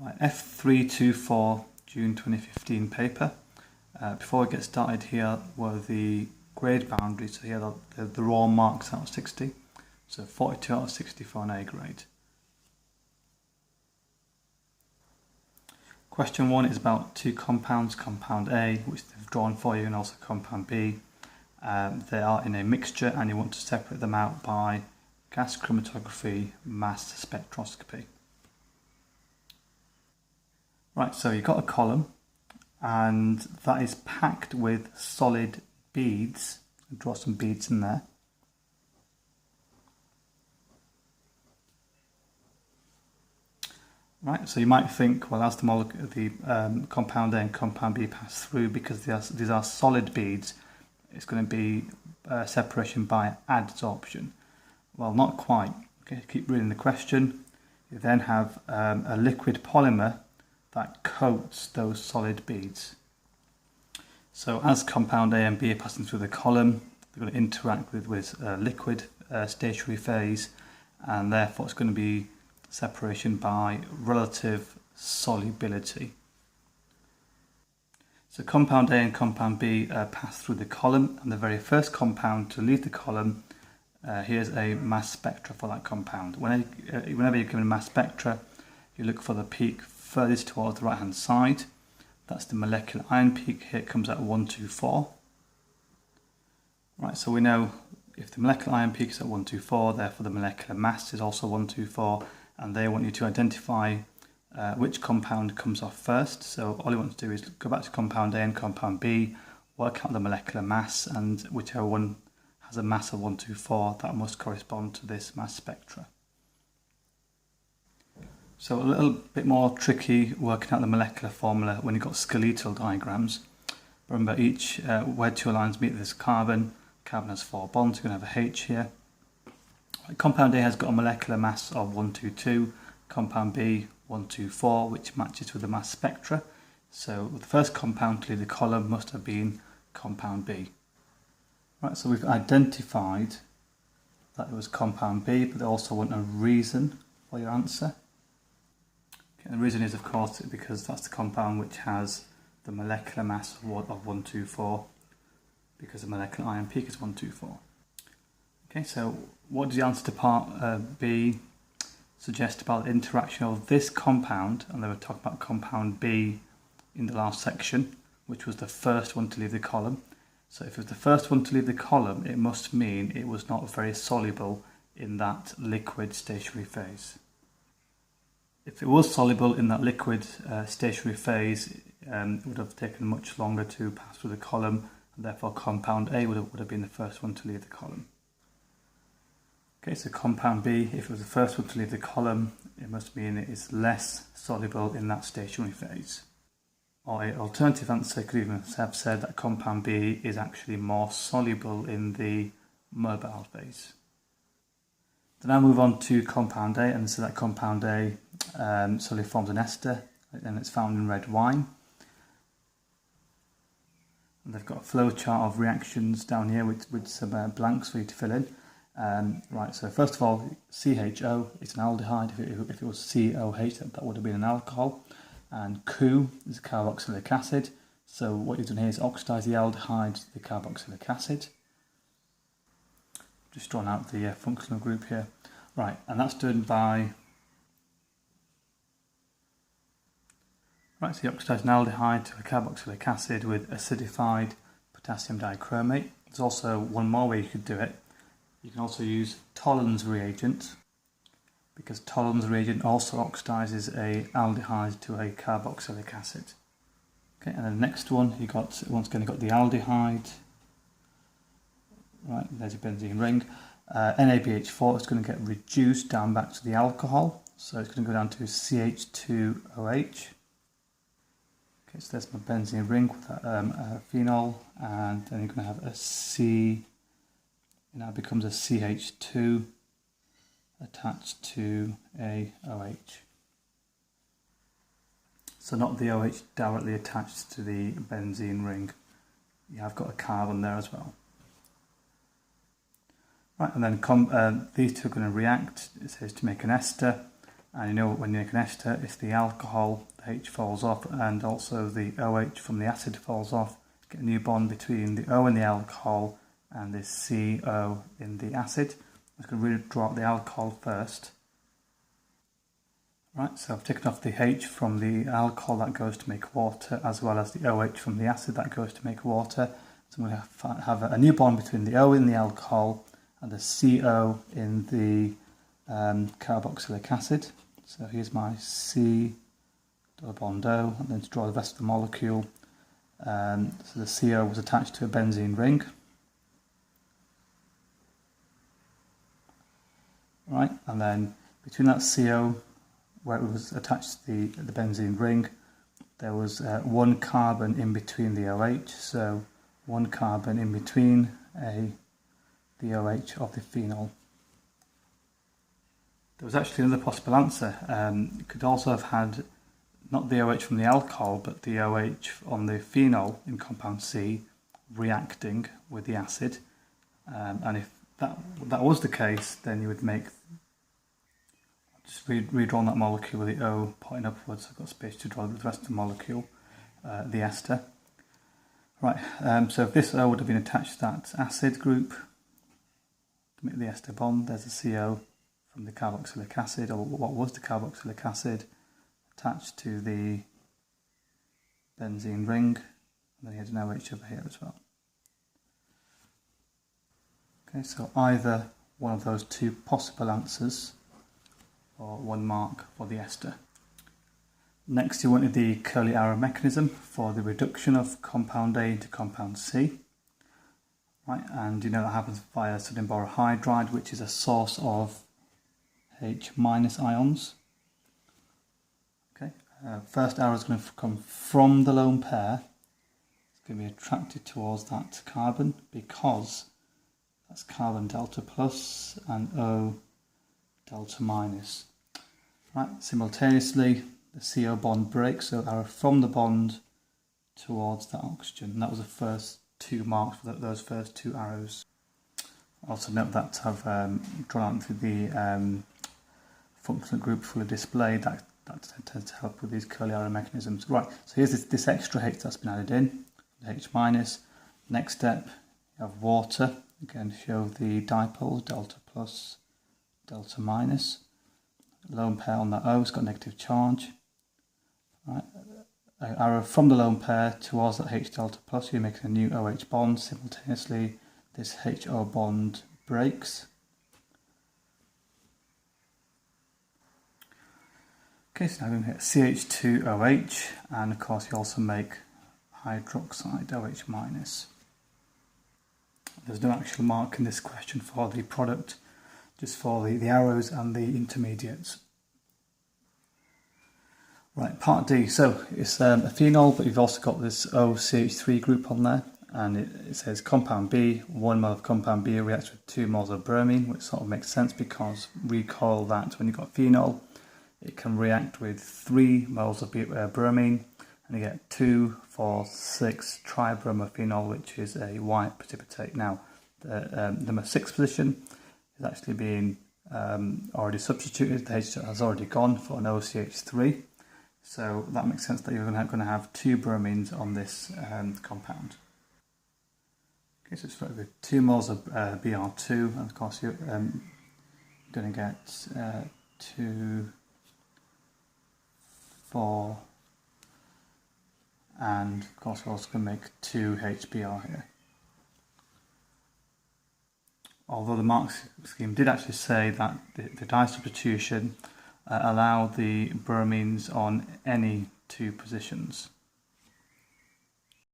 Right, F324 June 2015 paper. Before we get started, here were the grade boundaries. So here are the raw marks out of 60. So 42 out of 60 for an A grade. Question 1 is about two compounds, compound A, which they've drawn for you, and also compound B. They are in a mixture and you want to separate them out by gas chromatography, mass spectroscopy. Right, so you've got a column and that is packed with solid beads. I'll draw some beads in there. Right, so you might think, well, as the compound A and compound B pass through, because these are solid beads, it's going to be separation by adsorption. Well, not quite. Okay, keep reading the question. You then have a liquid polymer that coats those solid beads. So as compound A and B are passing through the column, they're going to interact with liquid stationary phase, and therefore it's going to be separation by relative solubility. So compound A and compound B pass through the column, and the very first compound to leave the column, here's a mass spectra for that compound. Whenever you're given a mass spectra, you look for the peak furthest towards the right hand side. That's the molecular ion peak. Here it comes at 124. Right, so we know if the molecular ion peak is at 124, therefore the molecular mass is also 124, and they want you to identify which compound comes off first. So all you want to do is go back to compound A and compound B, work out the molecular mass, and whichever one has a mass of 124, that must correspond to this mass spectra. So a little bit more tricky working out the molecular formula when you've got skeletal diagrams. Remember, each where two lines meet this carbon has 4 bonds, you're going to have a H here. Compound A has got a molecular mass of 122, compound B 124, which matches with the mass spectra. So the first compound to leave the column must have been compound B. Right, so we've identified that it was compound B, but they also want a reason for your answer. Okay, the reason is, of course, because that's the compound which has the molecular mass of 124, because the molecular ion peak is 124. Okay, so what does the answer to part B suggest about the interaction of this compound? And they were talking about compound B in the last section, which was the first one to leave the column. So if it was the first one to leave the column, it must mean it was not very soluble in that liquid stationary phase. If it was soluble in that liquid stationary phase, it would have taken much longer to pass through the column, and therefore compound A would have been the first one to leave the column. Okay, so compound B, if it was the first one to leave the column, it must mean it is less soluble in that stationary phase. Or an alternative answer could even have said that compound B is actually more soluble in the mobile phase. Then I move on to compound A, and so that compound A solely forms an ester, and it's found in red wine. And they've got a flow chart of reactions down here with some blanks for you to fill in. Right, so first of all, CHO is an aldehyde. If it was COH, that would have been an alcohol. And COO is a carboxylic acid. So what you've done here is oxidize the aldehyde to the carboxylic acid. Just drawn out the functional group here. Right, and that's done by... Right, so you oxidize an aldehyde to a carboxylic acid with acidified potassium dichromate. There's also one more way you could do it. You can also use Tollens reagent, because Tollens reagent also oxidizes a aldehyde to a carboxylic acid. Okay, and then the next one, once again you got the aldehyde. Right, there's your benzene ring. NaBH4 is going to get reduced down back to the alcohol, so it's going to go down to CH2OH. Okay, so there's my benzene ring with that phenol, and then you're going to have a C. It now becomes a CH2 attached to a OH. So not the OH directly attached to the benzene ring. You have got a carbon there as well. Right, and then these two are going to react, it says, to make an ester. And you know when you make an ester, it's the alcohol, the H falls off, and also the OH from the acid falls off. Get a new bond between the O in the alcohol and the CO in the acid. I'm just going to really draw out the alcohol first. Right, so I've taken off the H from the alcohol that goes to make water, as well as the OH from the acid that goes to make water. So I'm going to have a new bond between the O in the alcohol and the CO in the carboxylic acid. So here's my C double bond O, and then to draw the rest of the molecule. So the CO was attached to a benzene ring. Right, and then between that CO, where it was attached to the benzene ring, there was one carbon in between the OH, so one carbon in between the OH of the phenol. There was actually another possible answer. You could also have had not the OH from the alcohol, but the OH on the phenol in compound C reacting with the acid. And if that was the case, then you would make, just redrawn that molecule with the O pointing upwards. I've got space to draw the rest of the molecule, the ester. Right, so if this O would have been attached to that acid group to make the ester bond, there's a CO from the carboxylic acid, or what was the carboxylic acid, attached to the benzene ring, and then you had an OH over here as well. Okay, so either one of those two possible answers, or 1 mark for the ester. Next, you wanted the curly arrow mechanism for the reduction of compound A into compound C. Right, and you know that happens via sodium borohydride, which is a source of H- ions. Okay, first arrow is going to come from the lone pair. It's going to be attracted towards that carbon because that's carbon delta plus and O delta minus. Right, simultaneously the CO bond breaks, so arrow from the bond towards that oxygen. And that was the first 2 marks for those first 2 arrows. Also note that I've drawn out through the functional group fully displayed. That tends to help with these curly arrow mechanisms. Right, so here's this extra H that's been added in, the H minus. Next step, you have water. Again, show the dipoles, delta plus, delta minus. Lone pair on that O, it's got negative charge. Right, arrow from the lone pair towards that H delta plus, you're making a new OH bond. Simultaneously, this HO bond breaks. Okay, so now we're going to hit CH2OH, and of course you also make hydroxide OH minus. There's no actual mark in this question for the product, just for the arrows and the intermediates. Right, part D. So it's a phenol, but you've also got this OCH3 group on there, and it says compound B, 1 mole of compound B reacts with 2 moles of bromine, which sort of makes sense because recall that when you've got phenol, it can react with 3 moles of bromine, and you get 2, 4, 6 tribromophenol, which is a white precipitate. Now, the number 6 position is actually being already substituted. The H has already gone for an OCH3, so that makes sense that you're going to have 2 bromines on this compound. Okay, so it's with 2 moles of Br2, and of course you're going to get 2, 4, and of course we're also going to make 2 HBr here. Although the mark scheme did actually say that the dye substitution allowed the bromines on any 2 positions.